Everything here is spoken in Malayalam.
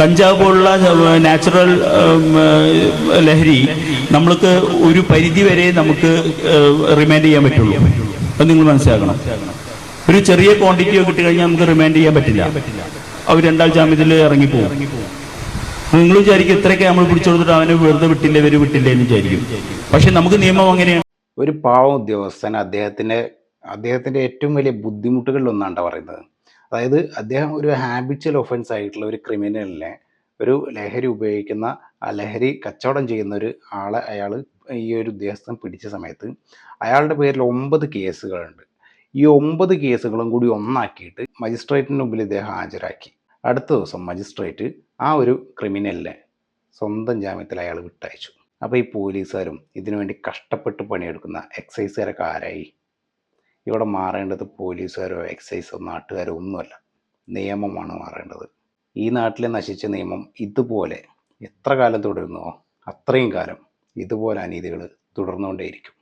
കഞ്ചാവ് പോലുള്ള നാച്ചുറൽ ലഹരി നമ്മൾക്ക് ഒരു പരിധി വരെ നമുക്ക് റിമാൻഡ് ചെയ്യാൻ പറ്റുള്ളൂ. അത് നിങ്ങൾ മനസ്സിലാക്കണം. ഒരു ചെറിയ ക്വാണ്ടിറ്റിയോ കിട്ടിക്കഴിഞ്ഞാൽ നമുക്ക് റിമാൻഡ് ചെയ്യാൻ പറ്റില്ല. അവർ രണ്ടാം ജാമ്യത്തിൽ ഇറങ്ങിപ്പോകും. നിങ്ങൾ വിചാരിക്കും ഇത്രയൊക്കെ നമ്മൾ പിടിച്ചു കൊടുത്തിട്ട് അവനെ വെറുതെ വിട്ടില്ല, ഇവര് വിട്ടില്ല എന്ന് വിചാരിക്കും. പക്ഷെ നമുക്ക് നിയമം അങ്ങനെയാണ്. ഒരു പാവം ഉദ്യോഗസ്ഥൻ അദ്ദേഹത്തിന്റെ ഏറ്റവും വലിയ ബുദ്ധിമുട്ടുകളിലൊന്നാണ് പറയുന്നത്. അതായത് അദ്ദേഹം ഒരു ഹാബിച്വൽ ഒഫൻസ് ആയിട്ടുള്ള ഒരു ക്രിമിനലിനെ, ഒരു ലഹരി ഉപയോഗിക്കുന്ന, ആ ലഹരി കച്ചവടം ചെയ്യുന്ന ഒരു ആളെ ഈ ഒരു ഉദ്യോഗസ്ഥൻ പിടിച്ച സമയത്ത് അയാളുടെ പേരിൽ 9 കേസുകളുണ്ട്. ഈ 9 കേസുകളും കൂടി ഒന്നാക്കിയിട്ട് മജിസ്ട്രേറ്റിന് മുമ്പിൽ ഇദ്ദേഹം ഹാജരാക്കി. അടുത്ത ദിവസം മജിസ്ട്രേറ്റ് ആ ഒരു ക്രിമിനലിനെ സ്വന്തം ജാമ്യത്തിൽ അയാൾ വിട്ടയച്ചു. അപ്പോൾ ഈ പോലീസുകാരും ഇതിനുവേണ്ടി കഷ്ടപ്പെട്ട് പണിയെടുക്കുന്ന എക്സൈസുകാരൊക്കെ ആരായി? ഇവിടെ മാറേണ്ടത് പോലീസുകാരോ എക്സൈസോ നാട്ടുകാരോ ഒന്നുമല്ല, നിയമമാണ് മാറേണ്ടത്. ഈ നാട്ടിലെ നശിച്ച നിയമം ഇതുപോലെ എത്ര കാലം തുടരുന്നുവോ അത്രയും കാലം ഇതുപോലെ അനീതികൾ തുടർന്നുകൊണ്ടേയിരിക്കും.